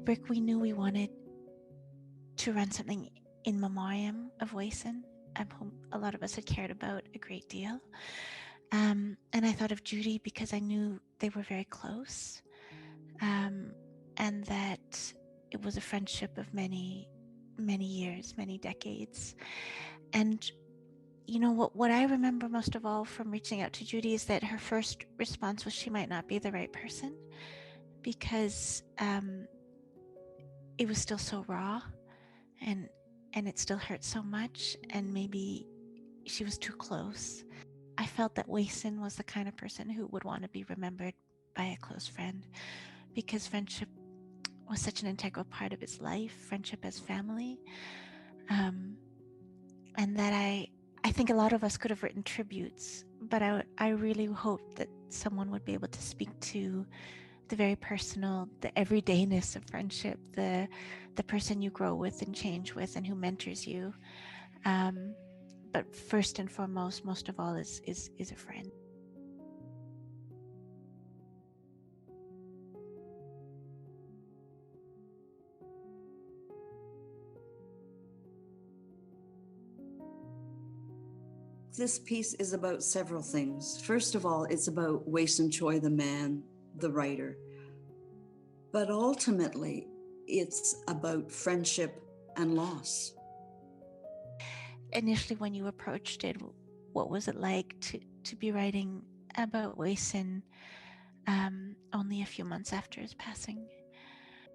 Brick, we knew we wanted to run something in memoriam of Wayson, whom a lot of us had cared about a great deal. And I thought of Judy because I knew they were very close, and that it was a friendship of many, many years, many decades. And you know what I remember most of all from reaching out to Judy is that her first response was she might not be the right person, because it was still so raw, and it still hurt so much, and maybe she was too close. I felt that Wayson was the kind of person who would want to be remembered by a close friend, because friendship was such an integral part of his life, friendship as family, and that I think a lot of us could have written tributes, but I really hoped that someone would be able to speak to the very personal, the everydayness of friendship, the person you grow with and change with, and who mentors you. But first and foremost, most of all, is a friend. This piece is about several things. First of all, it's about Wayson Choy, the man, the writer. But ultimately, it's about friendship and loss. Initially, when you approached it, what was it like to be writing about Wayson only a few months after his passing?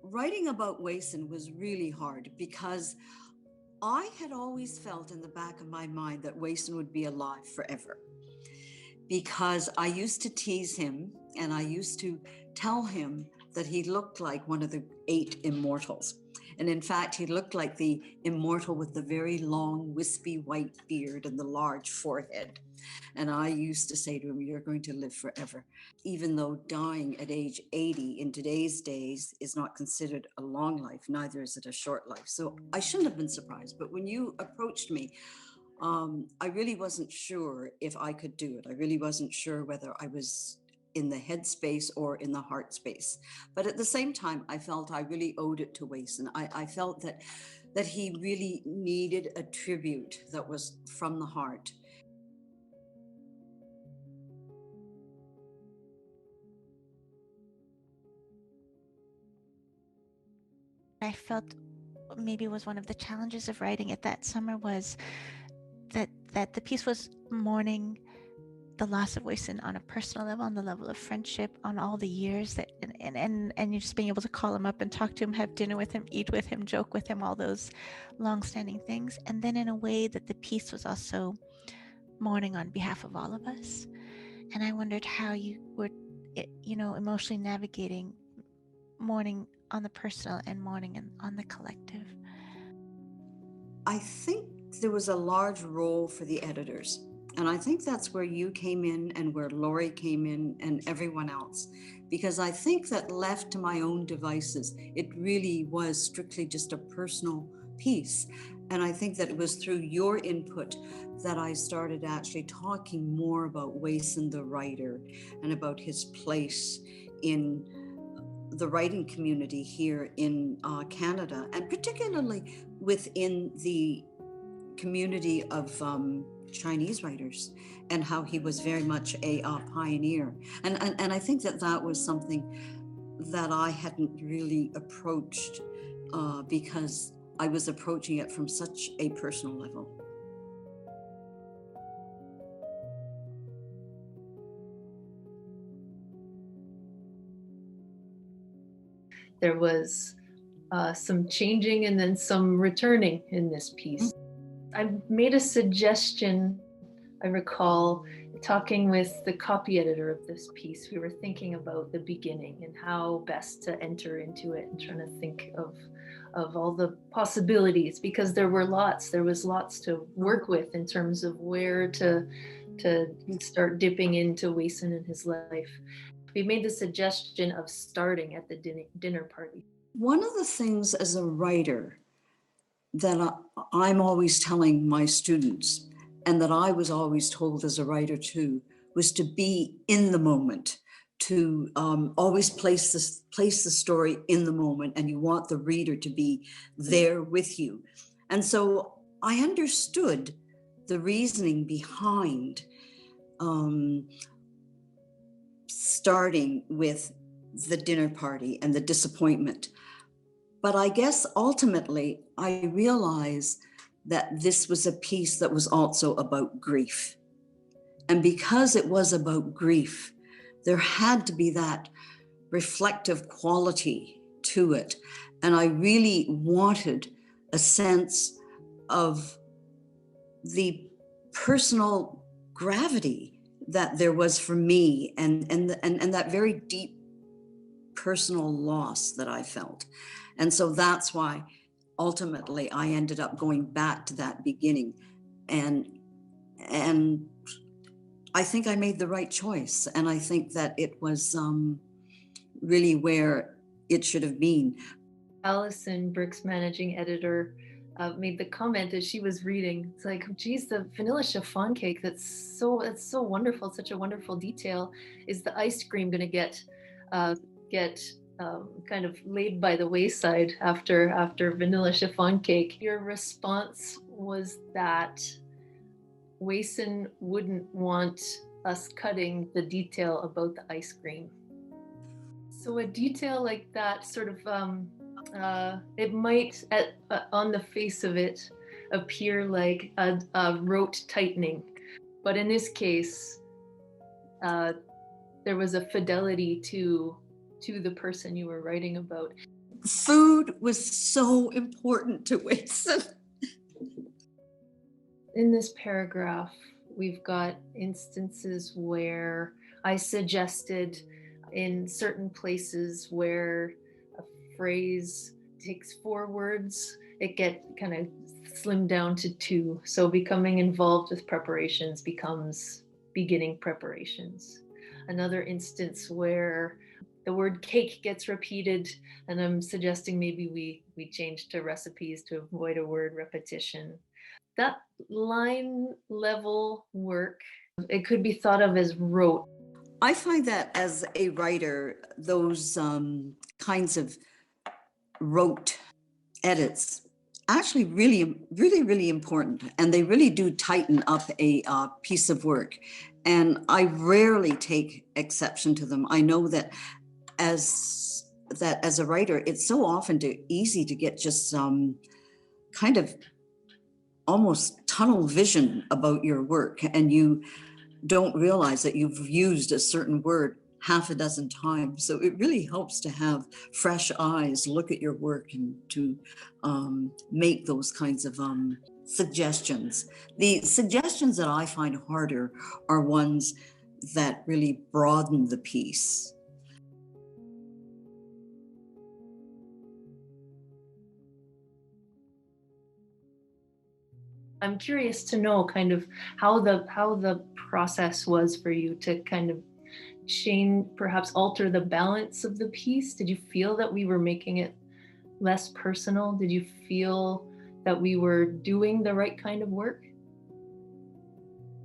Writing about Wayson was really hard because I had always felt in the back of my mind that Wayson would be alive forever, because I used to tease him and I used to tell him that he looked like one of the 8 immortals. And in fact, he looked like the immortal with the very long, wispy white beard and the large forehead. And I used to say to him, "You're going to live forever." Even though dying at age 80 in today's days is not considered a long life, neither is it a short life. So I shouldn't have been surprised. But when you approached me, I really wasn't sure if I could do it. I really wasn't sure whether I was in the head space or in the heart space. But at the same time, I felt I really owed it to Wayson. I felt that he really needed a tribute that was from the heart. I felt maybe was one of the challenges of writing it that summer was that the piece was mourning the loss of Wayson on a personal level, on the level of friendship, on all the years that and you just being able to call him up and talk to him, have dinner with him, eat with him, joke with him, all those long-standing things. And then in a way that the piece was also mourning on behalf of all of us. And I wondered how you were, emotionally navigating mourning on the personal and mourning on the collective. I think there was a large role for the editors. And I think that's where you came in and where Laurie came in and everyone else. Because I think that left to my own devices, it really was strictly just a personal piece. And I think that it was through your input that I started actually talking more about Wayson the writer and about his place in the writing community here in Canada, and particularly within the community of Chinese writers, and how he was very much a pioneer. And I think that was something that I hadn't really approached because I was approaching it from such a personal level. There was some changing and then some returning in this piece. I made a suggestion, I recall, talking with the copy editor of this piece. We were thinking about the beginning and how best to enter into it, and trying to think of all the possibilities, because there was lots to work with in terms of where to start dipping into Wayson and his life. We made the suggestion of starting at the dinner party. One of the things as a writer that I'm always telling my students, and that I was always told as a writer too, was to be in the moment. to always place the story in the moment, and you want the reader to be there with you. And so I understood the reasoning behind starting with the dinner party and the disappointment. But I guess ultimately I realized that this was a piece that was also about grief. And because it was about grief, there had to be that reflective quality to it. And I really wanted a sense of the personal gravity that there was for me, and that very deep personal loss that I felt. And so that's why ultimately I ended up going back to that beginning. And I think I made the right choice. And I think that it was really where it should have been. Allison Brooks, managing editor, made the comment as she was reading. It's like, geez, the vanilla chiffon cake, that's so wonderful, such a wonderful detail. Is the ice cream going to get kind of laid by the wayside after vanilla chiffon cake? Your response was that Wayson wouldn't want us cutting the detail about the ice cream. So a detail like that sort of, it might, on the face of it, appear like a rote tightening. But in this case, there was a fidelity to the person you were writing about. Food was so important to Wayson. In this paragraph, we've got instances where I suggested in certain places where a phrase takes 4 words, it get kind of slimmed down to 2. So becoming involved with preparations becomes beginning preparations. Another instance where the word cake gets repeated, and I'm suggesting maybe we change to recipes to avoid a word repetition. That line level work, it could be thought of as rote. I find that as a writer, those kinds of rote edits actually really important, and they really do tighten up a piece of work. And I rarely take exception to them. I know that as a writer, it's so often easy to get just kind of almost tunnel vision about your work, and you don't realize that you've used a certain word half a dozen times. So it really helps to have fresh eyes look at your work and to make those kinds of suggestions. The suggestions that I find harder are ones that really broaden the piece. I'm curious to know kind of how the process was for you to kind of change, perhaps alter the balance of the piece. Did you feel that we were making it less personal? Did you feel that we were doing the right kind of work?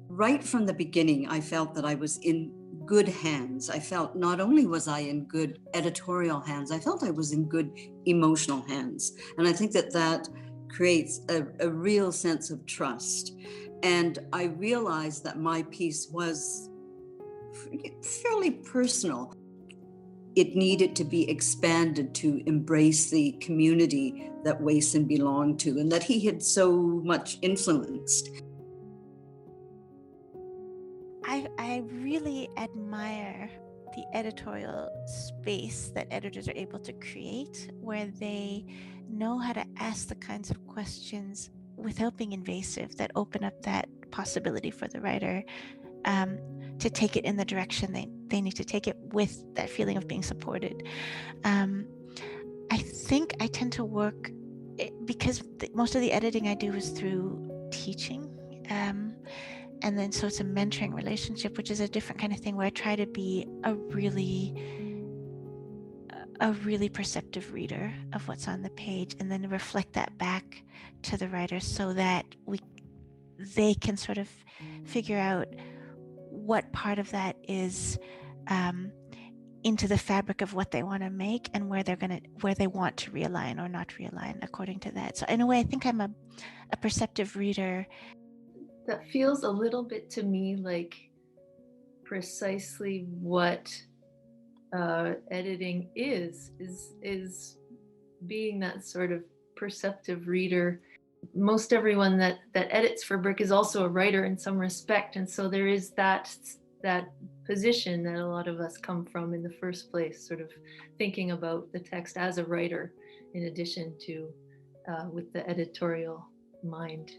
Right from the beginning, I felt that I was in good hands. I felt not only was I in good editorial hands, I felt I was in good emotional hands. And I think that creates a real sense of trust. And I realized that my piece was fairly personal. It needed to be expanded to embrace the community that Wayson belonged to and that he had so much influenced. I really admire the editorial space that editors are able to create, where they know how to ask the kinds of questions without being invasive that open up that possibility for the writer to take it in the direction they need to take it, with that feeling of being supported. I think I tend to work, because most of the editing I do is through teaching. And then so it's a mentoring relationship, which is a different kind of thing, where I try to be a really perceptive reader of what's on the page, and then reflect that back to the writer so that they can sort of figure out what part of that is into the fabric of what they want to make and where they want to realign or not realign according to that. So in a way, I think I'm a perceptive reader. That feels a little bit to me like precisely what editing is being that sort of perceptive reader. Most everyone that edits for Brick is also a writer in some respect, and so there is that position that a lot of us come from in the first place, sort of thinking about the text as a writer in addition to with the editorial mind.